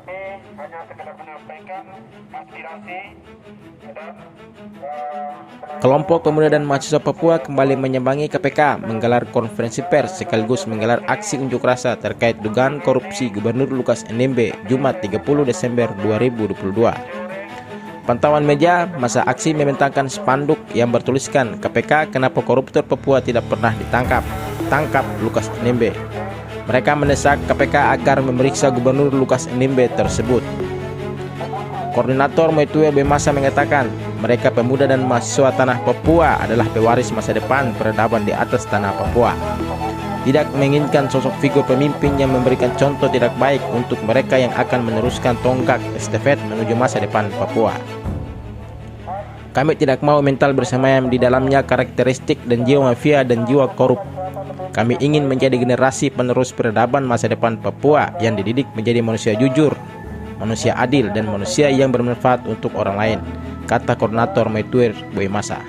kami hanya sekedar menyampaikan aspirasi dan Kelompok pemuda dan mahasiswa Papua kembali menyambangi KPK menggelar konferensi pers sekaligus menggelar aksi unjuk rasa terkait dugaan korupsi Gubernur Lukas NMB Jumat 30 Desember 2022. Pantauan media, masa aksi membentangkan spanduk yang bertuliskan KPK kenapa koruptor Papua tidak pernah ditangkap, tangkap Lukas NMB. Mereka mendesak KPK agar memeriksa Gubernur Lukas NMB tersebut. Koordinator Moitue Bemasa mengatakan, mereka pemuda dan mahasiswa tanah Papua adalah pewaris masa depan peradaban di atas tanah Papua. Tidak menginginkan sosok figur pemimpin yang memberikan contoh tidak baik untuk mereka yang akan meneruskan tonggak estafet menuju masa depan Papua. Kami tidak mau mental bersemayam di dalamnya karakteristik dan jiwa mafia dan jiwa korup. Kami ingin menjadi generasi penerus peradaban masa depan Papua yang dididik menjadi manusia jujur, manusia adil, dan manusia yang bermanfaat untuk orang lain, kata Koordinator Moitue Bemasa.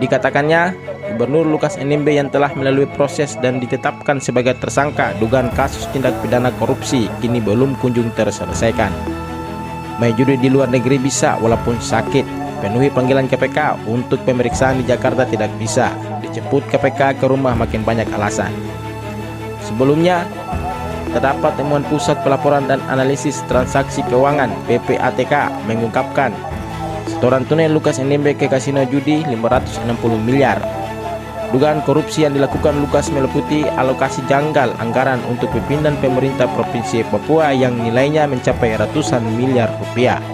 Dikatakannya, Gubernur Lukas NMB yang telah melalui proses dan ditetapkan sebagai tersangka dugaan kasus tindak pidana korupsi kini belum kunjung terselesaikan. Main judi di luar negeri bisa walaupun sakit. Penuhi panggilan KPK untuk pemeriksaan di Jakarta tidak bisa. Dijemput KPK ke rumah makin banyak alasan. Sebelumnya, terdapat temuan Pusat Pelaporan dan Analisis Transaksi Keuangan (PPATK) mengungkapkan setoran tunai Lukas NMB ke kasino judi 560 miliar. Dugaan korupsi yang dilakukan Lukas meliputi alokasi janggal anggaran untuk pimpinan pemerintah Provinsi Papua yang nilainya mencapai ratusan miliar rupiah.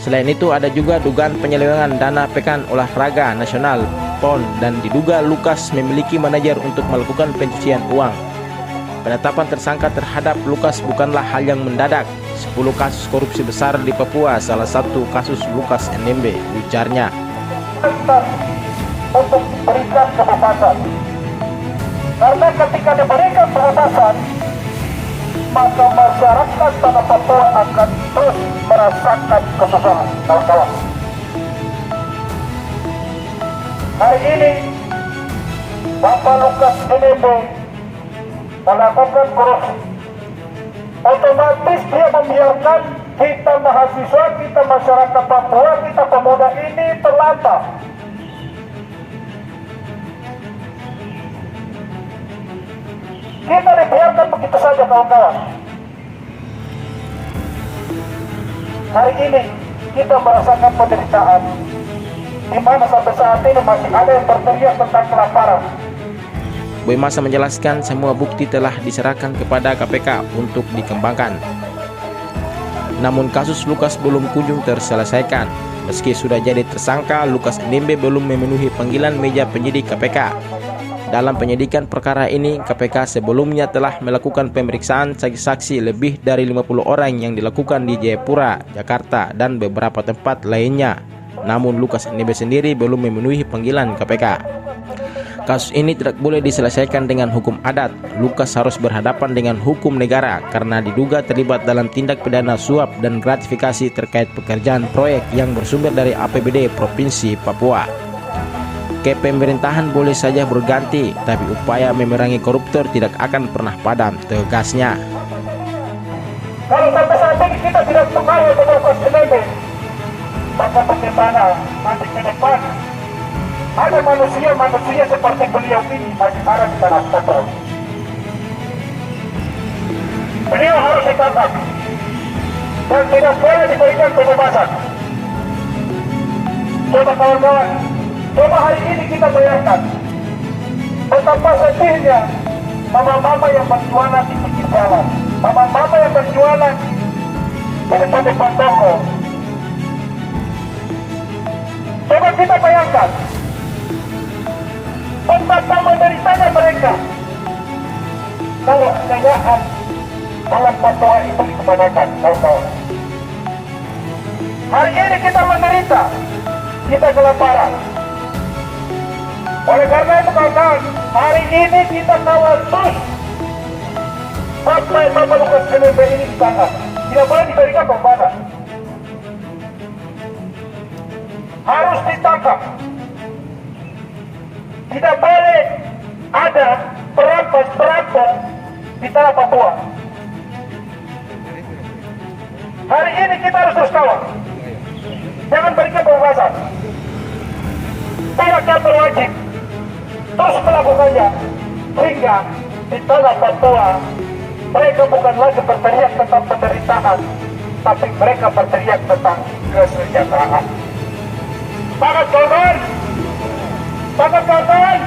Selain itu ada juga dugaan penyelewengan dana Pekan Olahraga Nasional (PON) dan diduga Lukas memiliki manajer untuk melakukan pencucian uang. Penetapan tersangka terhadap Lukas bukanlah hal yang mendadak. 10 kasus korupsi besar di Papua, salah satu kasus Lukas NMB, ujarnya. untuk diberikan kebebasan. Karena ketika diberikan kebebasan, maka masyarakat tanah Papua akan terus merasakan kesusahan. Kawan-kawan, hari ini Bapak Lukas NMB melakukan korupsi. Otomatis dia membiarkan kita mahasiswa, kita masyarakat Papua, kita pemuda ini terlantar. Kita dibiarkan begitu saja, kawan-kawan. Hari ini kita merasakan penderitaan, di mana sampai saat ini masih ada yang berteriak tentang kelaparan. Bemasa menjelaskan semua bukti telah diserahkan kepada KPK untuk dikembangkan. Namun kasus Lukas belum kunjung terselesaikan. Meski sudah jadi tersangka, Lukas NMB belum memenuhi panggilan meja penyidik KPK. Dalam penyidikan perkara ini, KPK sebelumnya telah melakukan pemeriksaan saksi-saksi lebih dari 50 orang yang dilakukan di Jayapura, Jakarta, dan beberapa tempat lainnya. Namun Lukas NMB sendiri belum memenuhi panggilan KPK. Kasus ini tidak boleh diselesaikan dengan hukum adat. Lukas harus berhadapan dengan hukum negara karena diduga terlibat dalam tindak pidana suap dan gratifikasi terkait pekerjaan proyek yang bersumber dari APBD Provinsi Papua. Kepemerintahan boleh saja berganti, tapi upaya memerangi koruptor tidak akan pernah padam, tegasnya. Kalau sampai saat ini kita tidak mengawal Lukas NMB, maka bagaimana nanti ke depan ada manusia-manusia seperti beliau ini masih ada di tanah Papua. Beliau harus ditangkap dan tidak boleh diberikan kebebasan. Coba kawan-kawan, coba hari ini kita bayangkan betapa sedihnya mama-mama yang berjualan di pinggir jalan, mama-mama yang berjualan di depan toko. Coba kita bayangkan betapa menderitanya mereka kalau kekayaan dalam Papua itu dikembangkan, kawan-kawan. Hari ini kita menderita, kita kelaparan. Oleh karena itu, kawan-kawan, hari ini kita kawal terus sampai Bapak Lukas NMB ini ditangkap. Tidak boleh diberikan pembatas, harus ditangkap. Tidak boleh ada perampok di tanah Papua. Hari ini kita harus terus kawal. Jangan berikan kebebasan. Pihak yang berwajib terus melakukannya hingga di tanah Papua mereka bukan lagi berteriak tentang penderitaan, tapi mereka berteriak tentang kesejahteraan. Semangat kawan! Semangat kawan!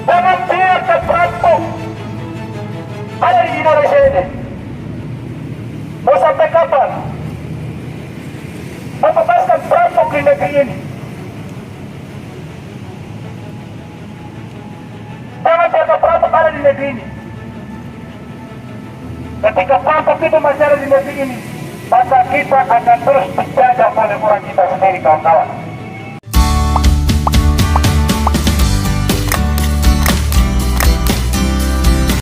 Jangan biarkan perampok ada di Indonesia ini. Mau sampai kapan membebaskan perampok di negeri ini? Jangan biarkan perampok ada di negeri ini. Ketika perampok itu masih ada di negeri ini, maka kita akan terus dijajah oleh orang kita sendiri, kawan-kawan.